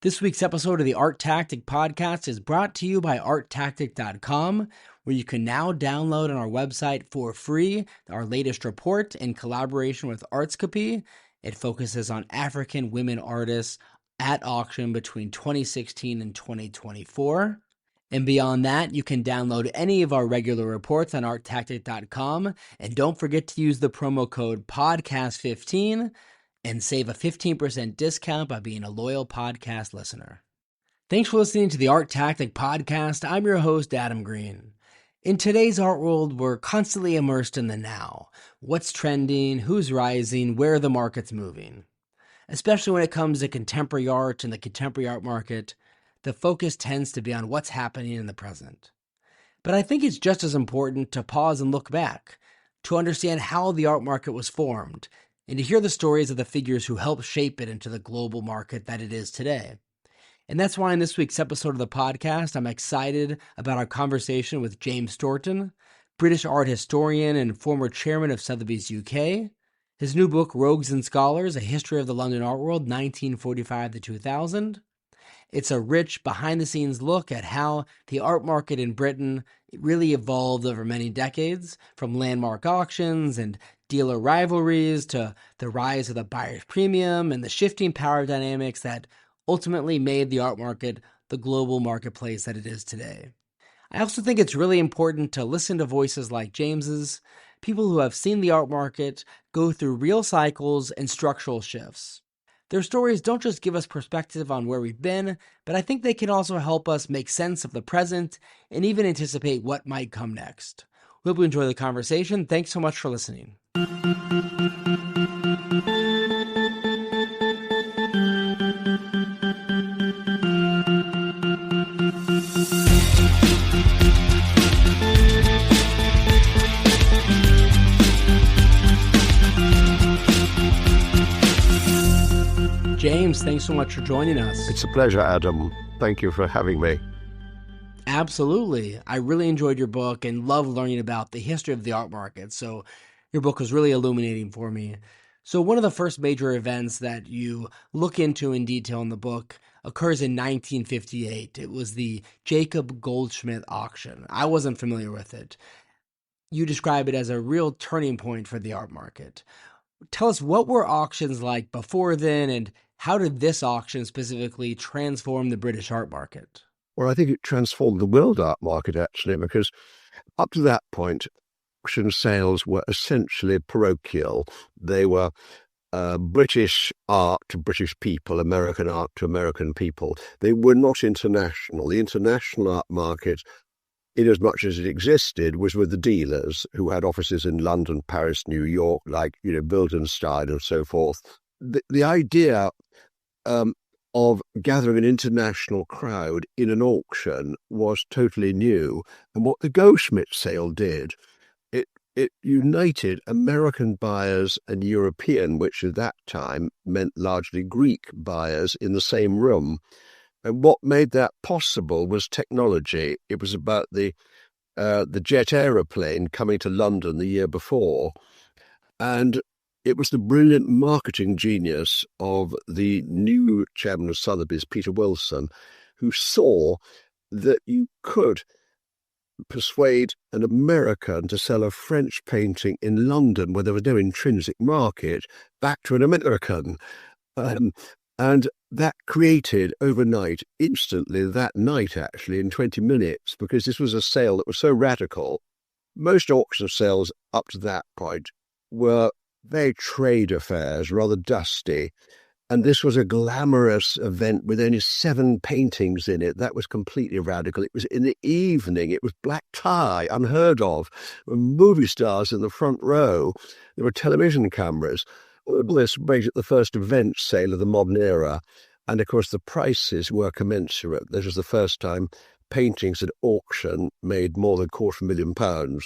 This week's episode of the ArtTactic Podcast is brought to you by ArtTactic.com, where you can now download on our website for free our latest report in collaboration with Artscopy. It focuses on African women artists at auction between 2016 and 2024. And beyond that, you can download any of our regular reports on ArtTactic.com. And don't forget to use the promo code PODCAST15 and save a 15% discount by being a loyal podcast listener. Thanks for listening to the ArtTactic Podcast. I'm your host, Adam Green. In today's art world, we're constantly immersed in the now. What's trending, who's rising, where the market's moving. Especially when it comes to contemporary art and the contemporary art market, the focus tends to be on what's happening in the present. But I think it's just as important to pause and look back, to understand how the art market was formed, and to hear the stories of the figures who helped shape it into the global market that it is today. And that's why in this week's episode of the podcast, I'm excited about our conversation with James Stourton, British art historian and former chairman of Sotheby's UK. His new book, Rogues and Scholars, A History of the London Art World, 1945 to 2000. It's a rich, behind-the-scenes look at how the art market in Britain really evolved over many decades, from landmark auctions and dealer rivalries to the rise of the buyer's premium and the shifting power dynamics that ultimately made the art market the global marketplace that it is today. I also think it's really important to listen to voices like James's, people who have seen the art market go through real cycles and structural shifts. Their stories don't just give us perspective on where we've been, but I think they can also help us make sense of the present and even anticipate what might come next. We hope you enjoy the conversation. Thanks so much for listening. James, thanks so much for joining us. It's a pleasure, Adam. Thank you for having me. Absolutely. I really enjoyed your book and love learning about the history of the art market. So your book was really illuminating for me. So one of the first major events that you look into in detail in the book occurs in 1958. It was the Jakob Goldschmidt auction. I wasn't familiar with it. You describe it as a real turning point for the art market. Tell us, what were auctions like before then, and how did this auction specifically transform the British art market? Well, I think it transformed the world art market, actually, because up to that point, auction sales were essentially parochial. They were British art to British people, American art to American people. They were not international. The international art market, in as much as it existed, was with the dealers who had offices in London, Paris, New York, like, Wildenstein and so forth. The idea of gathering an international crowd in an auction was totally new. And what the Goldschmidt sale did, it united American buyers and European, which at that time meant largely Greek buyers, in the same room. And what made that possible was technology. It was about the jet aeroplane coming to London the year before. And it was the brilliant marketing genius of the new chairman of Sotheby's, Peter Wilson, who saw that you could persuade an American to sell a French painting in London where there was no intrinsic market back to an American. And that created overnight, instantly, that night actually, in 20 minutes, because this was a sale that was so radical. Most auction sales up to that point were very trade affairs, rather dusty. And this was a glamorous event with only 7 paintings in it. That was completely radical. It was in the evening. It was black tie, unheard of. There were movie stars in the front row. There were television cameras. All this made it the first event sale of the modern era. And, of course, the prices were commensurate. This was the first time paintings at auction made more than £250,000.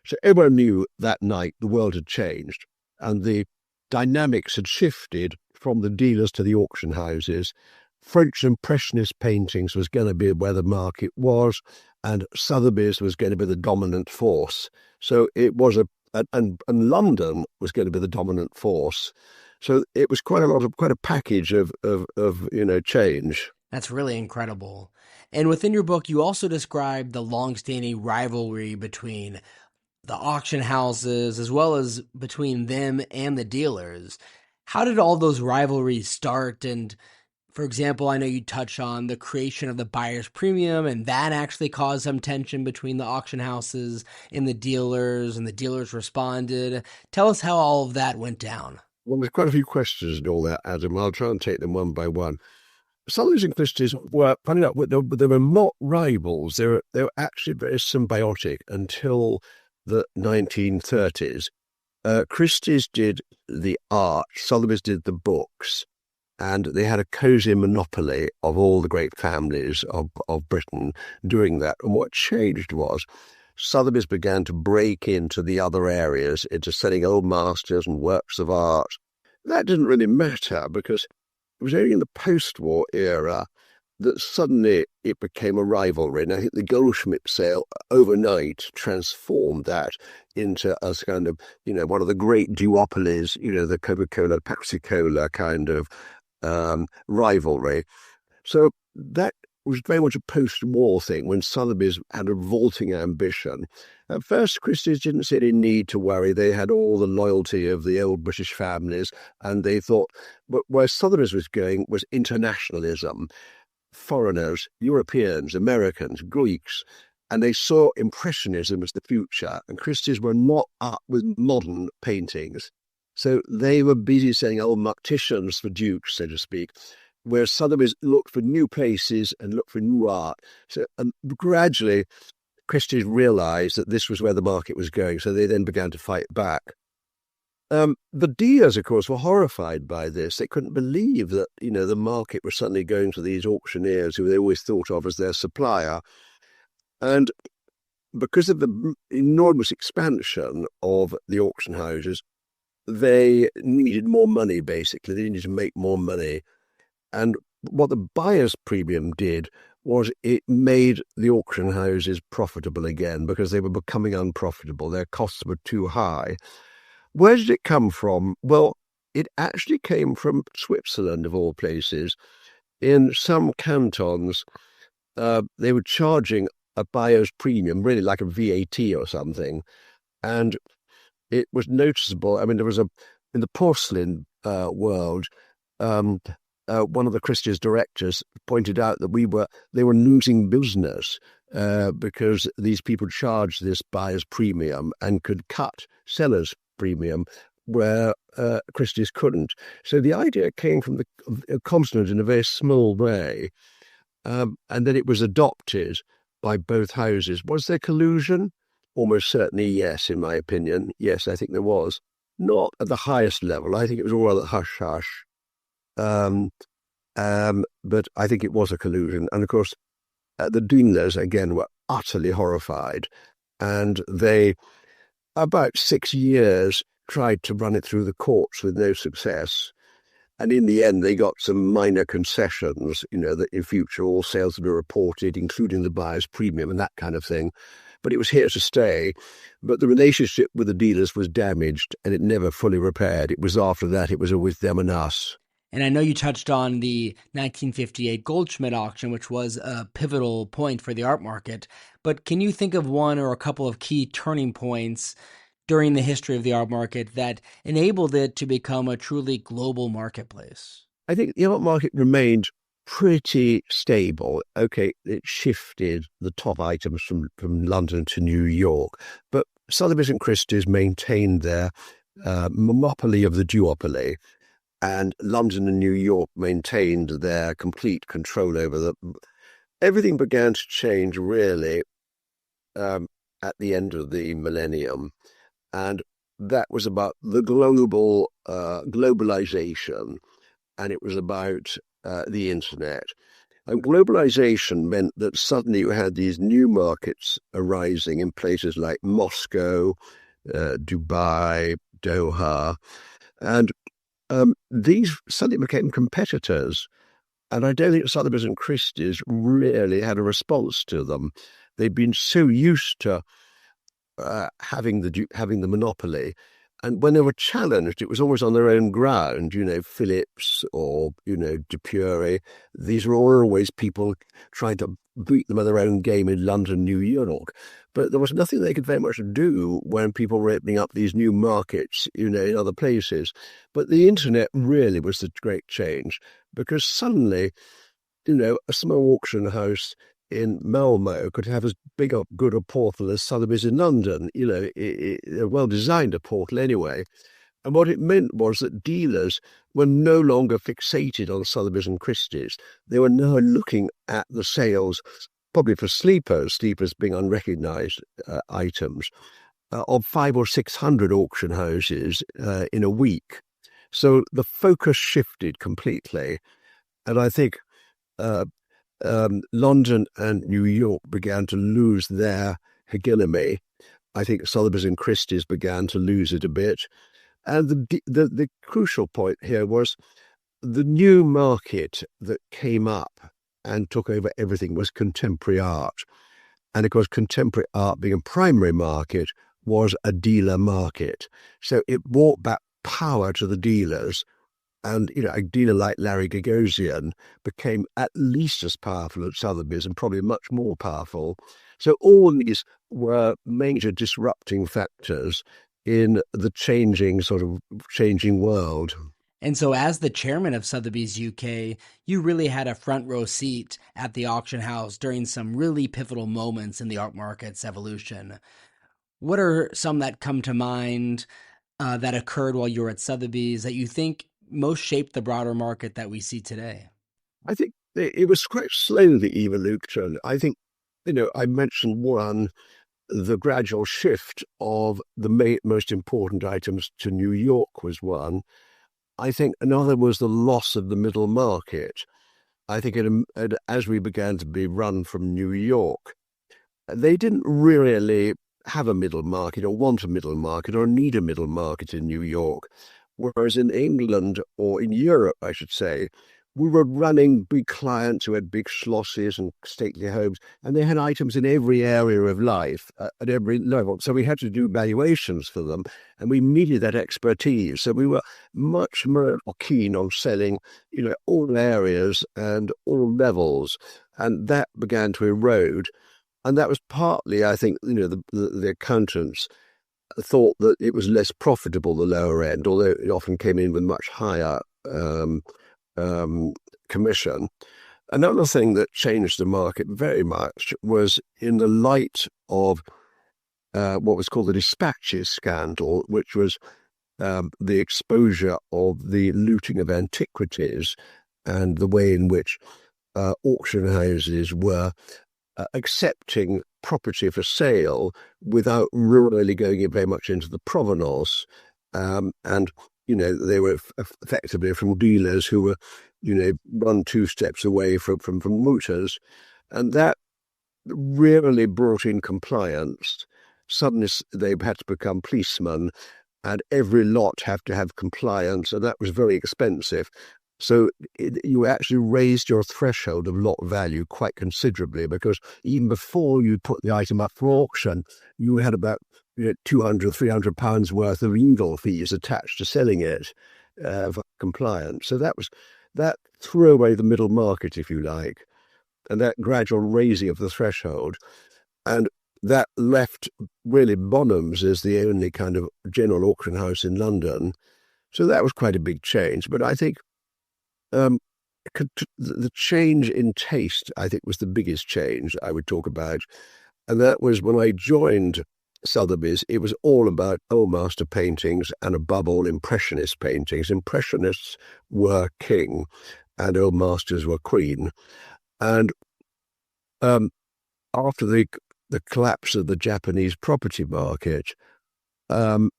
So everyone knew that night the world had changed and the dynamics had shifted from the dealers to the auction houses. French Impressionist paintings was going to be where the market was, and Sotheby's was going to be the dominant force. So it was and London was going to be the dominant force. So it was quite a package of change. That's really incredible. And within your book, you also describe the longstanding rivalry between the auction houses as well as between them and the dealers. How did all those rivalries start? And for example, I know you touch on the creation of the buyer's premium, and that actually caused some tension between the auction houses and the dealers responded. Tell us how all of that went down. Well, there's quite a few questions and all that, Adam. I'll try and take them one by one. Sotheby's and Christie's were, funny enough, they were not rivals. They were actually very symbiotic until the 1930s. Christie's did the art, Sotheby's did the books, and they had a cosy monopoly of all the great families of Britain doing that. And what changed was Sotheby's began to break into the other areas, into selling old masters and works of art. That didn't really matter because it was only in the post-war era that suddenly it became a rivalry. And I think the Goldschmidt sale overnight transformed that into a kind of, one of the great duopolies, the Coca-Cola, Pepsi-Cola kind of rivalry. So that was very much a post-war thing when Sotheby's had a vaulting ambition. At first, Christie's didn't see any need to worry. They had all the loyalty of the old British families, and they thought, but where Sotheby's was going was internationalism. Foreigners, Europeans, Americans, Greeks, and they saw Impressionism as the future, and Christie's were not up with modern paintings. So they were busy selling old Martitians for dukes, so to speak, whereas Sotheby's looked for new places and looked for new art. So gradually, Christie's realised that this was where the market was going, so they then began to fight back. The dealers, of course, were horrified by this. They couldn't believe that, the market was suddenly going to these auctioneers who they always thought of as their supplier. And because of the enormous expansion of the auction houses, they needed more money, basically. They needed to make more money. And what the buyer's premium did was it made the auction houses profitable again because they were becoming unprofitable. Their costs were too high. Where did it come from? Well, it actually came from Switzerland, of all places. In some cantons, they were charging a buyer's premium, really like a VAT or something. And it was noticeable. I mean, there was in the porcelain world, one of the Christie's directors pointed out that they were losing business because these people charged this buyer's premium and could cut sellers' premium where Christie's couldn't. So the idea came from the continent in a very small way, and then it was adopted by both houses. Was there collusion? Almost certainly yes, in my opinion. Yes, I think there was. Not at the highest level. I think it was all rather hush-hush. But I think it was a collusion. And of course, the dealers, again, were utterly horrified. And they, about 6 years, tried to run it through the courts with no success. And in the end, they got some minor concessions, that in future all sales would be reported, including the buyer's premium and that kind of thing. But it was here to stay. But the relationship with the dealers was damaged and it never fully repaired. It was after that, it was always them and us. And I know you touched on the 1958 Goldschmidt auction, which was a pivotal point for the art market. But can you think of one or a couple of key turning points during the history of the art market that enabled it to become a truly global marketplace? I think the art market remained pretty stable. Okay, it shifted the top items from London to New York, but Sotheby's and Christie's maintained their monopoly of the duopoly, and London and New York maintained their complete control over them. Everything began to change, really, at the end of the millennium, and that was about the global globalization, and it was about the internet. And globalization meant that suddenly you had these new markets arising in places like Moscow, Dubai, Doha, and these suddenly became competitors. And I don't think Sotheby's and Christie's really had a response to them. They'd been so used to having the monopoly, And when they were challenged, it was always on their own ground. Phillips or, Dupuy. These were always people trying to beat them at their own game in London, New York. But there was nothing they could very much do when people were opening up these new markets, in other places. But the internet really was the great change, because suddenly, a small auction house in Malmo could have as big a good a portal as Sotheby's in London. A well-designed a portal anyway. And what it meant was that dealers were no longer fixated on Sotheby's and Christie's. They were now looking at the sales, probably for sleepers being unrecognised items, of 500 or 600 auction houses in a week. So the focus shifted completely. And I think London and New York began to lose their hegemony. I think Sotheby's and Christie's began to lose it a bit. And the crucial point here was the new market that came up and took over everything was contemporary art. And of course, contemporary art, being a primary market, was a dealer market. So it brought back power to the dealers. And, a dealer like Larry Gagosian became at least as powerful as Sotheby's, and probably much more powerful. So all these were major disrupting factors in the changing world. And so as the chairman of Sotheby's UK, you really had a front row seat at the auction house during some really pivotal moments in the art market's evolution. What are some that come to mind that occurred while you were at Sotheby's that you think most shaped the broader market that we see today? I think it was quite slow, the evolution. I think, I mentioned one, the gradual shift of the most important items to New York was one. I think another was the loss of the middle market. I think as we began to be run from New York, they didn't really have a middle market or want a middle market or need a middle market in New York. Whereas in England, or in Europe, I should say, we were running big clients who had big schlosses and stately homes, and they had items in every area of life at every level. So we had to do valuations for them, and we needed that expertise. So we were much more keen on selling, all areas and all levels, and that began to erode. And that was partly, I think, the accountants thought that it was less profitable, the lower end, although it often came in with much higher commission. Another thing that changed the market very much was in the light of what was called the dispatches scandal, which was the exposure of the looting of antiquities and the way in which auction houses were accepting property for sale without really going very much into the provenance. And they were effectively from dealers who were, 1-2 steps away from looters. And that really brought in compliance. Suddenly they had to become policemen, and every lot had to have compliance, and that was very expensive. So you actually raised your threshold of lot value quite considerably, because even before you put the item up for auction, you had about £200, £300 worth of legal fees attached to selling it for compliance. So that threw away the middle market, if you like, and that gradual raising of the threshold. And that left really Bonhams as the only kind of general auction house in London. So that was quite a big change. But I think the change in taste, I think, was the biggest change I would talk about. And that was when I joined Sotheby's. It was all about old master paintings, and above all, Impressionist paintings. Impressionists were king and old masters were queen. And after the collapse of the Japanese property market, the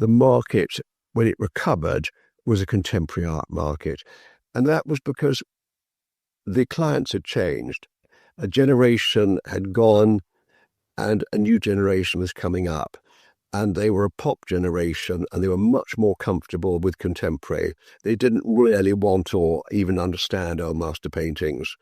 market, when it recovered, was a contemporary art market. And that was because the clients had changed. A generation had gone and a new generation was coming up. And they were a pop generation, and they were much more comfortable with contemporary. They didn't really want or even understand old master paintings.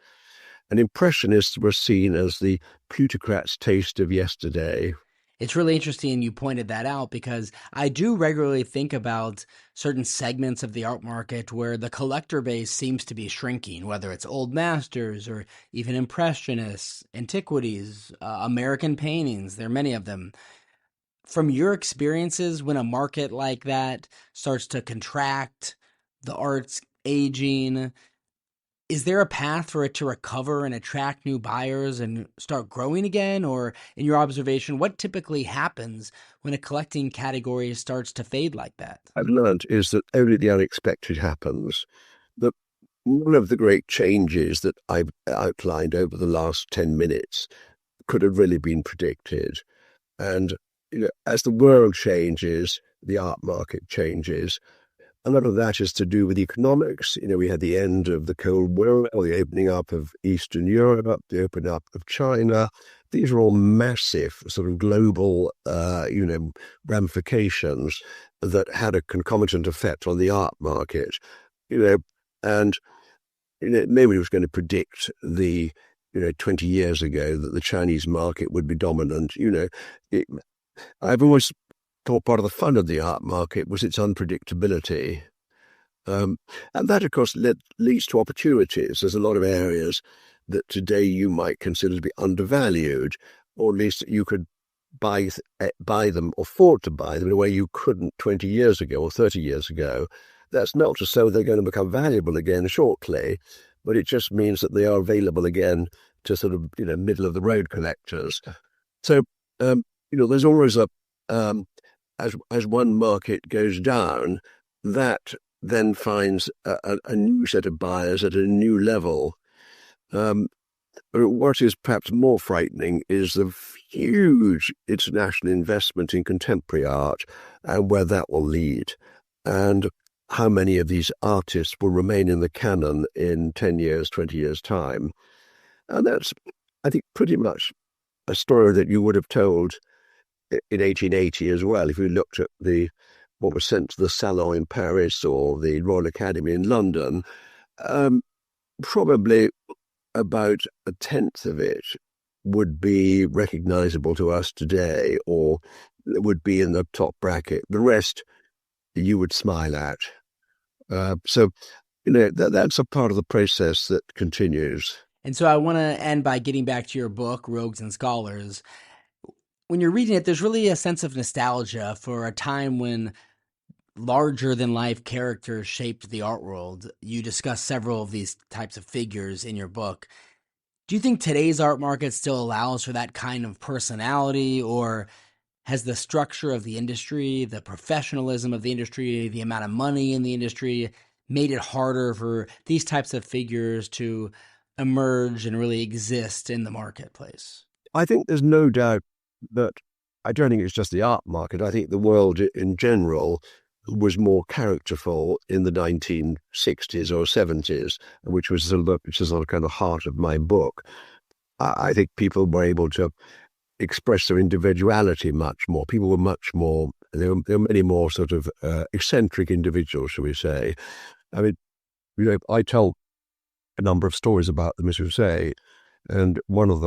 And Impressionists were seen as the plutocrat's taste of yesterday. It's really interesting you pointed that out because I do regularly think about certain segments of the art market where the collector base seems to be shrinking, whether it's old masters or even impressionists, antiquities, American paintings. There are many of them. From your experiences, when a market like that starts to contract, the art's aging, is there a path for it to recover and attract new buyers and start growing again? Or, in your observation, what typically happens when a collecting category starts to fade like that? I've learned is that only the unexpected happens. That one of the great changes that I've outlined over the last 10 minutes could have really been predicted. And as the world changes, the art market changes. A lot of that is to do with economics. We had the end of the Cold War, the opening up of Eastern Europe, the opening up of China. These are all massive sort of global, ramifications that had a concomitant effect on the art market. And nobody was going to predict 20 years ago that the Chinese market would be dominant. I've always thought part of the fun of the art market was its unpredictability. And that, of course, leads to opportunities. There's a lot of areas that today you might consider to be undervalued, or at least you could buy them, afford to buy them in a way you couldn't 20 years ago or 30 years ago. That's not to say they're going to become valuable again shortly, but it just means that they are available again to sort of, middle-of-the-road collectors. So, there's always as one market goes down, that then finds a new set of buyers at a new level. What is perhaps more frightening is the huge international investment in contemporary art and where that will lead, and how many of these artists will remain in the canon in 10 years, 20 years' time. And that's, I think, pretty much a story that you would have told in 1880 as well, if you looked at what was sent to the Salon in Paris or the Royal Academy in London. Probably about a tenth of it would be recognizable to us today, or would be in the top bracket. The rest you would smile at. So that's a part of the process that continues. And so I want to end by getting back to your book, Rogues and Scholars. When you're reading it, there's really a sense of nostalgia for a time when larger-than-life characters shaped the art world. You discuss several of these types of figures in your book. Do you think today's art market still allows for that kind of personality, or has the structure of the industry, the professionalism of the industry, the amount of money in the industry made it harder for these types of figures to emerge and really exist in the marketplace? I think there's no doubt that I don't think it's just the art market. I think the world in general was more characterful in the 1960s or 70s, which is the kind of heart of my book. I think people were able to express their individuality much more. People were much more, there were many more sort of eccentric individuals, shall we say. I mean, I tell a number of stories about them, as you say, and one of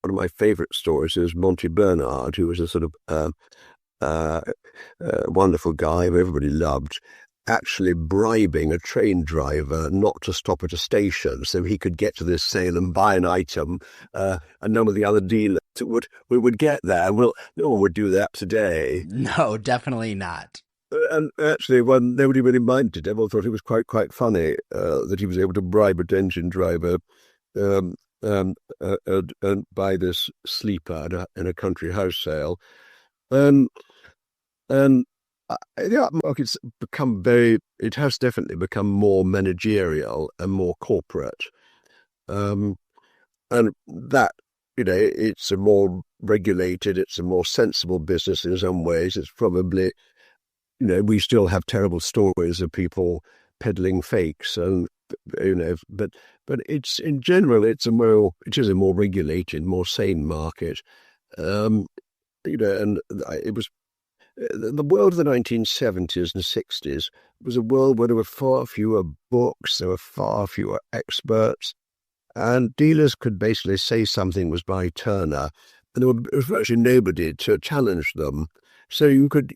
my favorite stories is Monty Bernard, who was a sort of wonderful guy who everybody loved, actually bribing a train driver not to stop at a station so he could get to this sale and buy an item, and none of the other dealers would get there. Well, no one would do that today. No, definitely not. And actually, nobody really minded. Everyone thought it was quite funny that he was able to bribe a engine driver and buy this sleeper in a country house sale. And the art market's it has definitely become more managerial and more corporate. And that, it's a more regulated, it's a more sensible business in some ways. It's probably, we still have terrible stories of people peddling fakes and, but it's, in general, it is a more regulated, more sane market. And it was, the world of the 1970s and 60s was a world where there were far fewer books, there were far fewer experts, and dealers could basically say something was by Turner, and there was virtually nobody to challenge them. So you could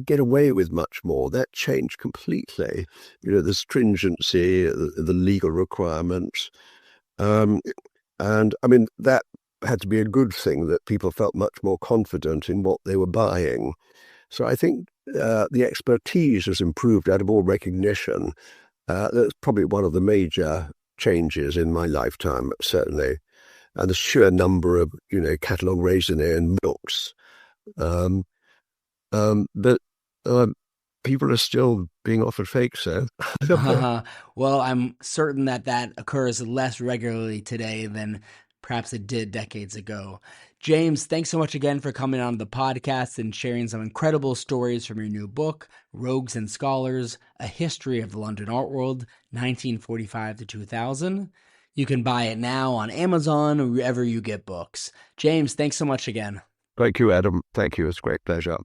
get away with much more. That changed completely. The stringency, the legal requirements, and I mean that had to be a good thing, that people felt much more confident in what they were buying. So I think the expertise has improved out of all recognition. That's probably one of the major changes in my lifetime, certainly. And the sheer number of, catalogue raisonné and books. But people are still being offered fake, so. Well, I'm certain that occurs less regularly today than perhaps it did decades ago. James, thanks so much again for coming on the podcast and sharing some incredible stories from your new book, Rogues and Scholars, A History of the London Art World, 1945 to 2000. You can buy it now on Amazon or wherever you get books. James, thanks so much again. Thank you, Adam. Thank you. It's a great pleasure.